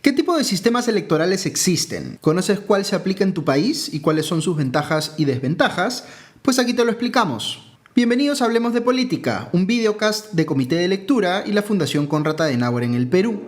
¿Qué tipo de sistemas electorales existen? ¿Conoces cuál se aplica en tu país y cuáles son sus ventajas y desventajas? Pues aquí te lo explicamos. Bienvenidos a Hablemos de Política, un videocast de Comité de Lectura y la Fundación Konrad Adenauer en el Perú.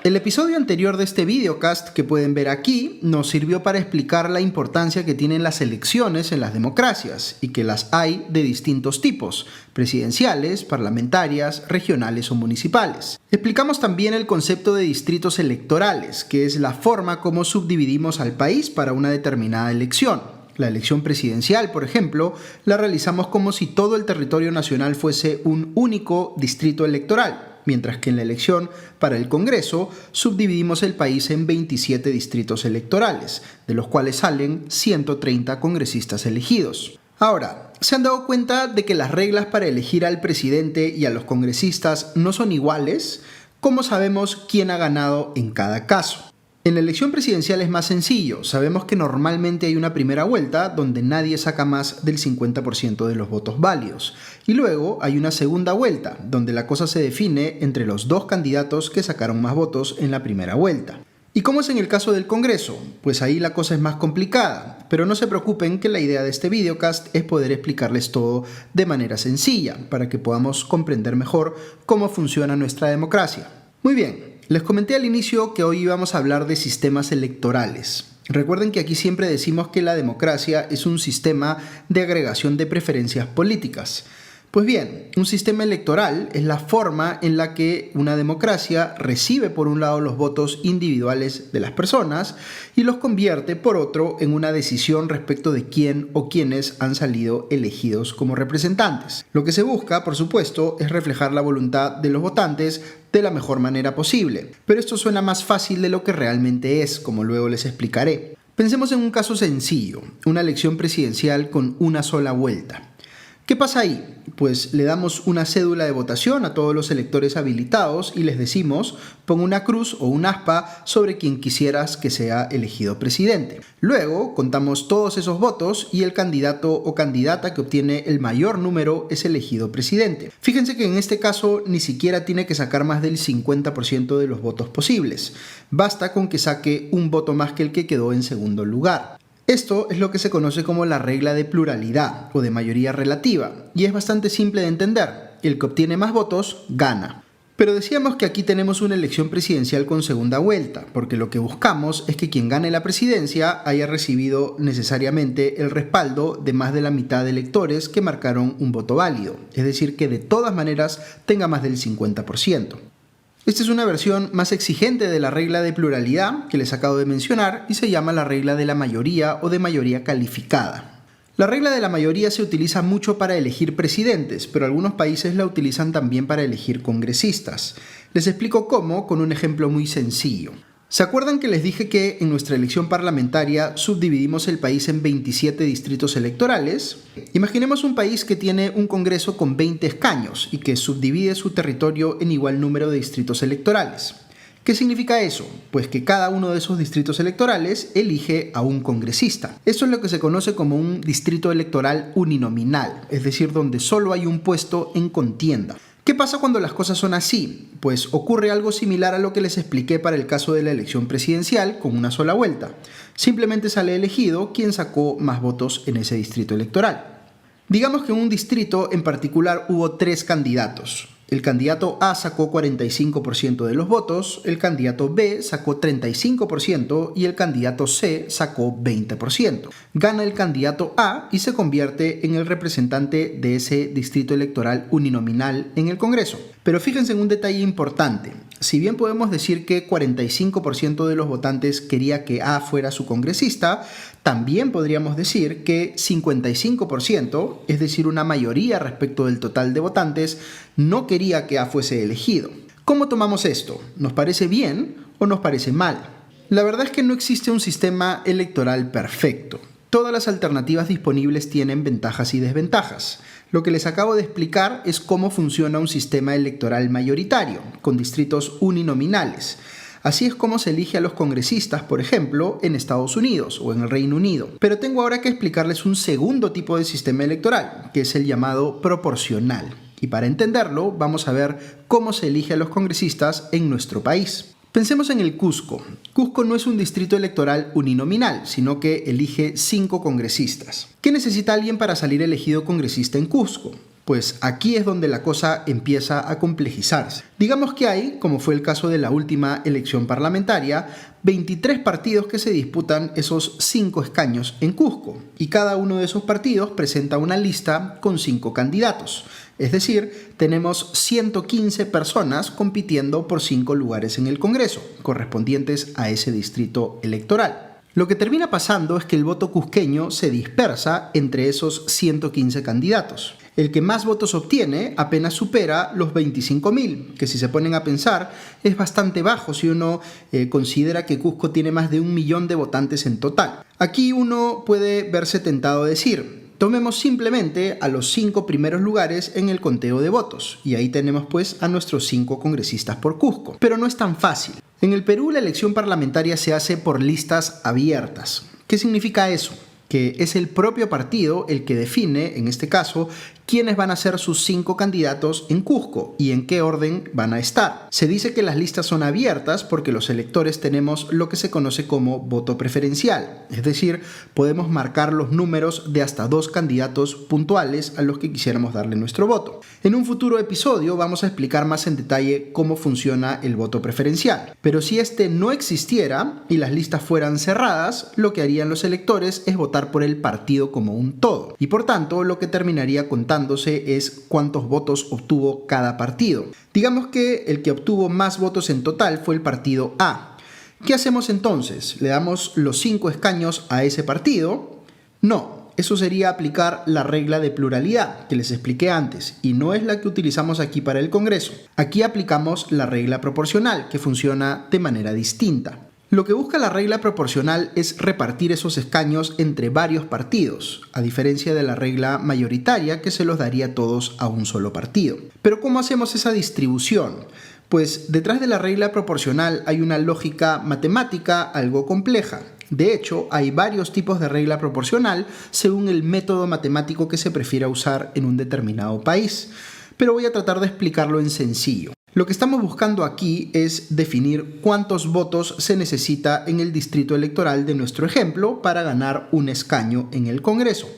El episodio anterior de este videocast que pueden ver aquí nos sirvió para explicar la importancia que tienen las elecciones en las democracias y que las hay de distintos tipos, presidenciales, parlamentarias, regionales o municipales. Explicamos también el concepto de distritos electorales, que es la forma como subdividimos al país para una determinada elección. La elección presidencial, por ejemplo, la realizamos como si todo el territorio nacional fuese un único distrito electoral, mientras que en la elección para el Congreso subdividimos el país en 27 distritos electorales, de los cuales salen 130 congresistas elegidos. Ahora, ¿se han dado cuenta de que las reglas para elegir al presidente y a los congresistas no son iguales? ¿Cómo sabemos quién ha ganado en cada caso? En la elección presidencial es más sencillo. Sabemos que normalmente hay una primera vuelta donde nadie saca más del 50% de los votos válidos. Y luego hay una segunda vuelta donde la cosa se define entre los dos candidatos que sacaron más votos en la primera vuelta. ¿Y cómo es en el caso del Congreso? Pues ahí la cosa es más complicada, pero no se preocupen que la idea de este videocast es poder explicarles todo de manera sencilla para que podamos comprender mejor cómo funciona nuestra democracia. Muy bien. Les comenté al inicio que hoy íbamos a hablar de sistemas electorales. Recuerden que aquí siempre decimos que la democracia es un sistema de agregación de preferencias políticas. Pues bien, un sistema electoral es la forma en la que una democracia recibe por un lado los votos individuales de las personas y los convierte por otro en una decisión respecto de quién o quiénes han salido elegidos como representantes. Lo que se busca, por supuesto, es reflejar la voluntad de los votantes de la mejor manera posible. Pero esto suena más fácil de lo que realmente es, como luego les explicaré. Pensemos en un caso sencillo, una elección presidencial con una sola vuelta. ¿Qué pasa ahí? Pues le damos una cédula de votación a todos los electores habilitados y les decimos, pon una cruz o un aspa sobre quien quisieras que sea elegido presidente. Luego contamos todos esos votos y el candidato o candidata que obtiene el mayor número es elegido presidente. Fíjense que en este caso ni siquiera tiene que sacar más del 50% de los votos posibles. Basta con que saque un voto más que el que quedó en segundo lugar. Esto es lo que se conoce como la regla de pluralidad o de mayoría relativa y es bastante simple de entender. El que obtiene más votos gana. Pero decíamos que aquí tenemos una elección presidencial con segunda vuelta, porque lo que buscamos es que quien gane la presidencia haya recibido necesariamente el respaldo de más de la mitad de electores que marcaron un voto válido, es decir, que de todas maneras tenga más del 50%. Esta es una versión más exigente de la regla de pluralidad que les acabo de mencionar y se llama la regla de la mayoría o de mayoría calificada. La regla de la mayoría se utiliza mucho para elegir presidentes, pero algunos países la utilizan también para elegir congresistas. Les explico cómo con un ejemplo muy sencillo. ¿Se acuerdan que les dije que en nuestra elección parlamentaria subdividimos el país en 27 distritos electorales? Imaginemos un país que tiene un congreso con 20 escaños y que subdivide su territorio en igual número de distritos electorales. ¿Qué significa eso? Pues que cada uno de esos distritos electorales elige a un congresista. Esto es lo que se conoce como un distrito electoral uninominal, es decir, donde solo hay un puesto en contienda. ¿Qué pasa cuando las cosas son así? Pues ocurre algo similar a lo que les expliqué para el caso de la elección presidencial con una sola vuelta. Simplemente sale elegido quien sacó más votos en ese distrito electoral. Digamos que en un distrito en particular hubo 3 candidatos. El candidato A sacó 45% de los votos, el candidato B sacó 35% y el candidato C sacó 20%. Gana el candidato A y se convierte en el representante de ese distrito electoral uninominal en el Congreso. Pero fíjense en un detalle importante. Si bien podemos decir que 45% de los votantes quería que A fuera su congresista, también podríamos decir que 55%, es decir, una mayoría respecto del total de votantes, no quería que A fuese elegido. ¿Cómo tomamos esto? ¿Nos parece bien o nos parece mal? La verdad es que no existe un sistema electoral perfecto. Todas las alternativas disponibles tienen ventajas y desventajas. Lo que les acabo de explicar es cómo funciona un sistema electoral mayoritario, con distritos uninominales. Así es como se elige a los congresistas, por ejemplo, en Estados Unidos o en el Reino Unido. Pero tengo ahora que explicarles un segundo tipo de sistema electoral, que es el llamado proporcional. Y para entenderlo, vamos a ver cómo se elige a los congresistas en nuestro país. Pensemos en el Cusco. Cusco no es un distrito electoral uninominal, sino que elige 5 congresistas. ¿Qué necesita alguien para salir elegido congresista en Cusco? Pues aquí es donde la cosa empieza a complejizarse. Digamos que hay, como fue el caso de la última elección parlamentaria, 23 partidos que se disputan esos 5 escaños en Cusco, y cada uno de esos partidos presenta una lista con 5 candidatos. Es decir, tenemos 115 personas compitiendo por 5 lugares en el Congreso, correspondientes a ese distrito electoral. Lo que termina pasando es que el voto cusqueño se dispersa entre esos 115 candidatos. El que más votos obtiene apenas supera los 25.000, que si se ponen a pensar es bastante bajo si uno considera que Cusco tiene más de 1 millón de votantes en total. Aquí uno puede verse tentado a decir: tomemos simplemente a los 5 primeros lugares en el conteo de votos, y ahí tenemos pues a nuestros 5 congresistas por Cusco. Pero no es tan fácil. En el Perú la elección parlamentaria se hace por listas abiertas. ¿Qué significa eso? Que es el propio partido el que define, en este caso, quiénes van a ser sus 5 candidatos en Cusco y en qué orden van a estar. Se dice que las listas son abiertas porque los electores tenemos lo que se conoce como voto preferencial, es decir, podemos marcar los números de hasta 2 candidatos puntuales a los que quisiéramos darle nuestro voto. En un futuro episodio vamos a explicar más en detalle cómo funciona el voto preferencial, pero si este no existiera y las listas fueran cerradas, lo que harían los electores es votar por el partido como un todo, y por tanto lo que terminaría contando es cuántos votos obtuvo cada partido. Digamos que el que obtuvo más votos en total fue el partido A. ¿Qué hacemos entonces? ¿Le damos los 5 escaños a ese partido? No, eso sería aplicar la regla de pluralidad que les expliqué antes, y no es la que utilizamos aquí para el Congreso. Aquí aplicamos la regla proporcional, que funciona de manera distinta. Lo que busca la regla proporcional es repartir esos escaños entre varios partidos, a diferencia de la regla mayoritaria que se los daría todos a un solo partido. Pero ¿cómo hacemos esa distribución? Pues detrás de la regla proporcional hay una lógica matemática algo compleja. De hecho, hay varios tipos de regla proporcional según el método matemático que se prefiera usar en un determinado país. Pero voy a tratar de explicarlo en sencillo. Lo que estamos buscando aquí es definir cuántos votos se necesita en el distrito electoral de nuestro ejemplo para ganar un escaño en el Congreso.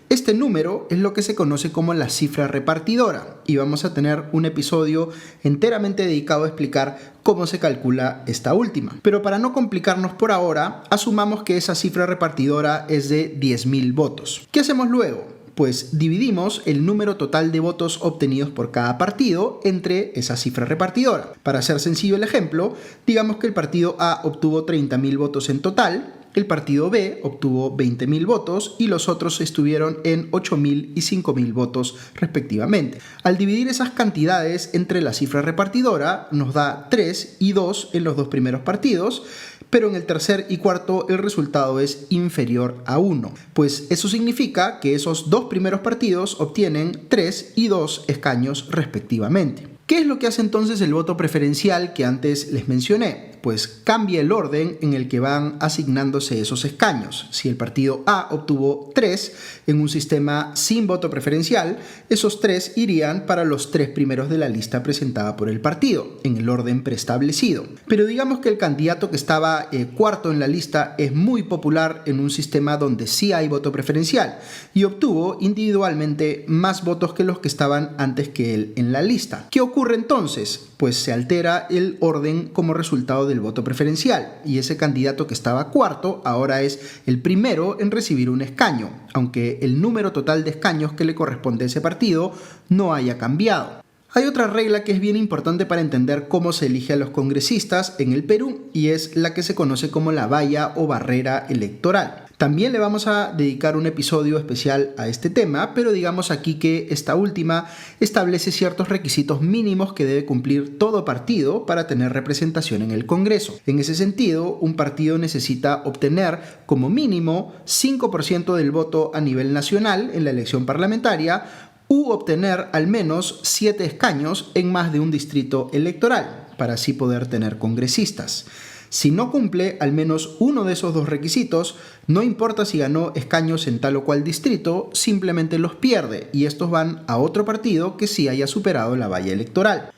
Este número es lo que se conoce como la cifra repartidora, y vamos a tener un episodio enteramente dedicado a explicar cómo se calcula esta última. Pero para no complicarnos por ahora, asumamos que esa cifra repartidora es de 10.000 votos. ¿Qué hacemos luego? Pues dividimos el número total de votos obtenidos por cada partido entre esa cifra repartidora. Para hacer sencillo el ejemplo, digamos que el partido A obtuvo 30.000 votos en total, el partido B obtuvo 20.000 votos y los otros estuvieron en 8.000 y 5.000 votos respectivamente. Al dividir esas cantidades entre la cifra repartidora nos da 3 y 2 en los 2 primeros partidos, pero en el tercer y cuarto el resultado es inferior a 1. Pues eso significa que esos 2 primeros partidos obtienen 3 y 2 escaños respectivamente. ¿Qué es lo que hace entonces el voto preferencial que antes les mencioné? Pues cambia el orden en el que van asignándose esos escaños. Si el partido A obtuvo 3 en un sistema sin voto preferencial, esos 3 irían para los 3 primeros de la lista presentada por el partido, en el orden preestablecido. Pero digamos que el candidato que estaba cuarto en la lista es muy popular en un sistema donde sí hay voto preferencial y obtuvo individualmente más votos que los que estaban antes que él en la lista. ¿Qué ocurre entonces? Pues se altera el orden como resultado del voto preferencial y ese candidato que estaba cuarto ahora es el primero en recibir un escaño, aunque el número total de escaños que le corresponde a ese partido no haya cambiado. Hay otra regla que es bien importante para entender cómo se elige a los congresistas en el Perú y es la que se conoce como la valla o barrera electoral. También le vamos a dedicar un episodio especial a este tema, pero digamos aquí que esta última establece ciertos requisitos mínimos que debe cumplir todo partido para tener representación en el Congreso. En ese sentido, un partido necesita obtener como mínimo 5% del voto a nivel nacional en la elección parlamentaria u obtener al menos 7 escaños en más de un distrito electoral. para así poder tener congresistas. Si no cumple al menos uno de esos dos requisitos, no importa si ganó escaños en tal o cual distrito, simplemente los pierde y estos van a otro partido que sí haya superado la valla electoral.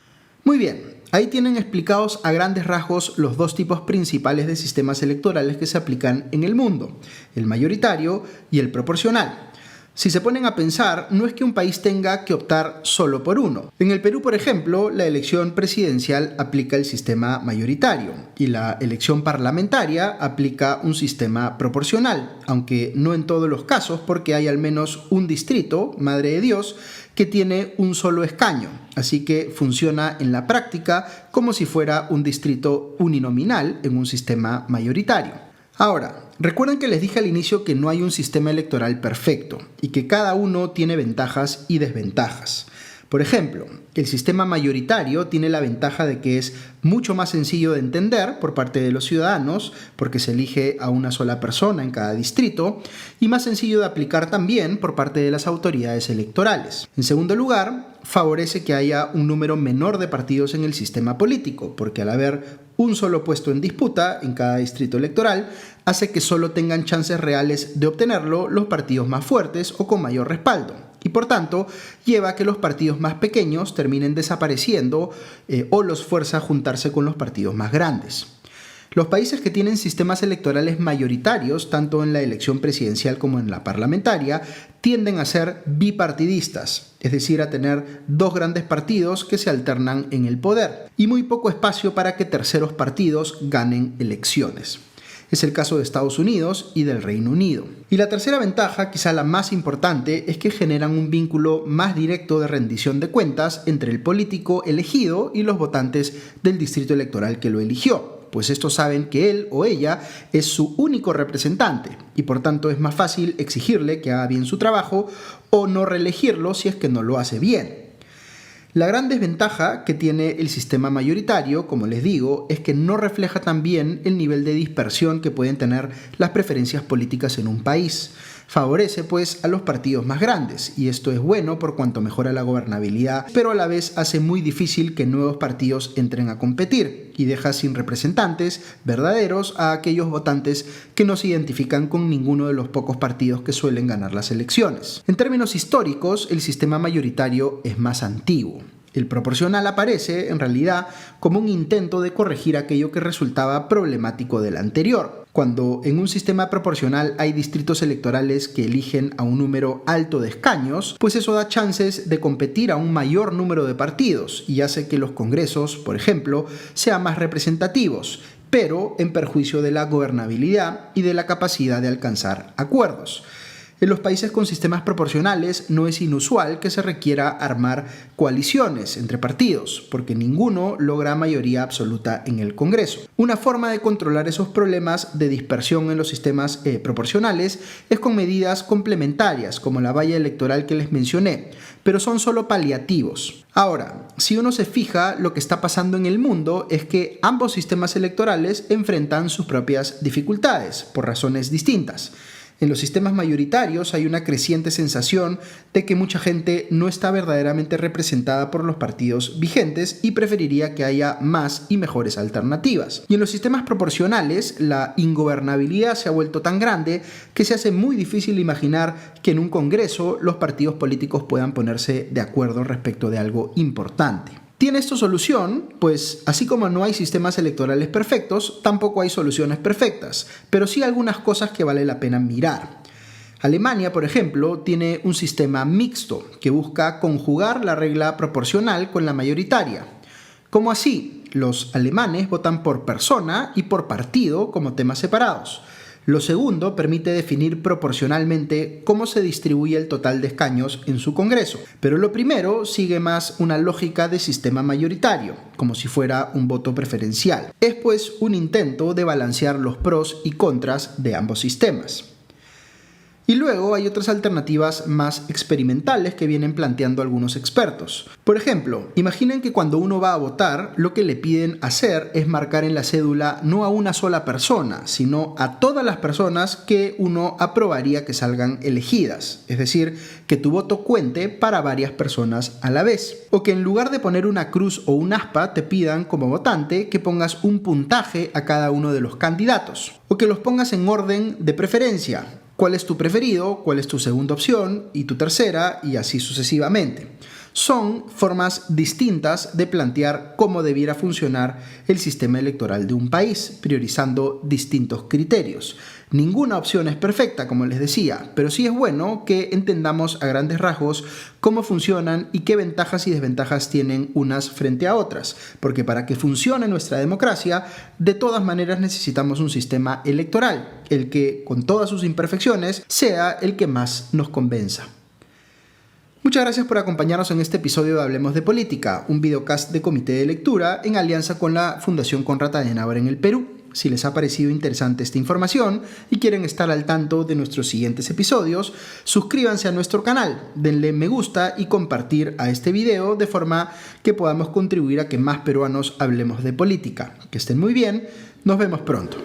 Muy bien, ahí tienen explicados a grandes rasgos los dos tipos principales de sistemas electorales que se aplican en el mundo, el mayoritario y el proporcional. Si se ponen a pensar, no es que un país tenga que optar solo por uno. En el Perú, por ejemplo, la elección presidencial aplica el sistema mayoritario y la elección parlamentaria aplica un sistema proporcional, aunque no en todos los casos porque hay al menos un distrito, Madre de Dios, que tiene un solo escaño, así que funciona en la práctica como si fuera un distrito uninominal en un sistema mayoritario. Ahora, recuerden que les dije al inicio que no hay un sistema electoral perfecto y que cada uno tiene ventajas y desventajas. Por ejemplo, el sistema mayoritario tiene la ventaja de que es mucho más sencillo de entender por parte de los ciudadanos, porque se elige a una sola persona en cada distrito, y más sencillo de aplicar también por parte de las autoridades electorales. En segundo lugar, favorece que haya un número menor de partidos en el sistema político, porque al haber un solo puesto en disputa en cada distrito electoral, hace que solo tengan chances reales de obtenerlo los partidos más fuertes o con mayor respaldo. Y por tanto, lleva a que los partidos más pequeños terminen desapareciendo o los fuerza a juntarse con los partidos más grandes. Los países que tienen sistemas electorales mayoritarios, tanto en la elección presidencial como en la parlamentaria, tienden a ser bipartidistas, es decir, a tener dos grandes partidos que se alternan en el poder, y muy poco espacio para que terceros partidos ganen elecciones. Es el caso de Estados Unidos y del Reino Unido. Y la tercera ventaja, quizá la más importante, es que generan un vínculo más directo de rendición de cuentas entre el político elegido y los votantes del distrito electoral que lo eligió, pues estos saben que él o ella es su único representante y por tanto es más fácil exigirle que haga bien su trabajo o no reelegirlo si es que no lo hace bien. La gran desventaja que tiene el sistema mayoritario, como les digo, es que no refleja tan bien el nivel de dispersión que pueden tener las preferencias políticas en un país. Favorece pues a los partidos más grandes y esto es bueno por cuanto mejora la gobernabilidad, pero a la vez hace muy difícil que nuevos partidos entren a competir y deja sin representantes verdaderos a aquellos votantes que no se identifican con ninguno de los pocos partidos que suelen ganar las elecciones. En términos históricos, el sistema mayoritario es más antiguo. El proporcional aparece, en realidad, como un intento de corregir aquello que resultaba problemático del anterior. Cuando en un sistema proporcional hay distritos electorales que eligen a un número alto de escaños, pues eso da chances de competir a un mayor número de partidos y hace que los congresos, por ejemplo, sean más representativos, pero en perjuicio de la gobernabilidad y de la capacidad de alcanzar acuerdos. En los países con sistemas proporcionales no es inusual que se requiera armar coaliciones entre partidos, porque ninguno logra mayoría absoluta en el Congreso. Una forma de controlar esos problemas de dispersión en los sistemas proporcionales es con medidas complementarias, como la valla electoral que les mencioné, pero son solo paliativos. Ahora, si uno se fija, lo que está pasando en el mundo es que ambos sistemas electorales enfrentan sus propias dificultades, por razones distintas. En los sistemas mayoritarios hay una creciente sensación de que mucha gente no está verdaderamente representada por los partidos vigentes y preferiría que haya más y mejores alternativas. Y en los sistemas proporcionales, la ingobernabilidad se ha vuelto tan grande que se hace muy difícil imaginar que en un congreso los partidos políticos puedan ponerse de acuerdo respecto de algo importante. ¿Tiene esto solución? Pues así como no hay sistemas electorales perfectos, tampoco hay soluciones perfectas, pero sí algunas cosas que vale la pena mirar. Alemania, por ejemplo, tiene un sistema mixto que busca conjugar la regla proporcional con la mayoritaria. ¿Cómo así? Los alemanes votan por persona y por partido como temas separados. Lo segundo permite definir proporcionalmente cómo se distribuye el total de escaños en su Congreso, pero lo primero sigue más una lógica de sistema mayoritario, como si fuera un voto preferencial. Es pues un intento de balancear los pros y contras de ambos sistemas. Y luego hay otras alternativas más experimentales que vienen planteando algunos expertos. Por ejemplo, imaginen que cuando uno va a votar, lo que le piden hacer es marcar en la cédula no a una sola persona, sino a todas las personas que uno aprobaría que salgan elegidas. Es decir, que tu voto cuente para varias personas a la vez. O que en lugar de poner una cruz o un aspa, te pidan como votante que pongas un puntaje a cada uno de los candidatos. O que los pongas en orden de preferencia. ¿Cuál es tu preferido? ¿Cuál es tu segunda opción? Y tu tercera, y así sucesivamente. Son formas distintas de plantear cómo debiera funcionar el sistema electoral de un país, priorizando distintos criterios. Ninguna opción es perfecta, como les decía, pero sí es bueno que entendamos a grandes rasgos cómo funcionan y qué ventajas y desventajas tienen unas frente a otras, porque para que funcione nuestra democracia, de todas maneras necesitamos un sistema electoral, el que, con todas sus imperfecciones, sea el que más nos convenza. Muchas gracias por acompañarnos en este episodio de Hablemos de Política, un videocast de Comité de Lectura en alianza con la Fundación Konrad Adenauer en el Perú. Si les ha parecido interesante esta información y quieren estar al tanto de nuestros siguientes episodios, suscríbanse a nuestro canal, denle me gusta y compartir a este video de forma que podamos contribuir a que más peruanos hablemos de política. Que estén muy bien, nos vemos pronto.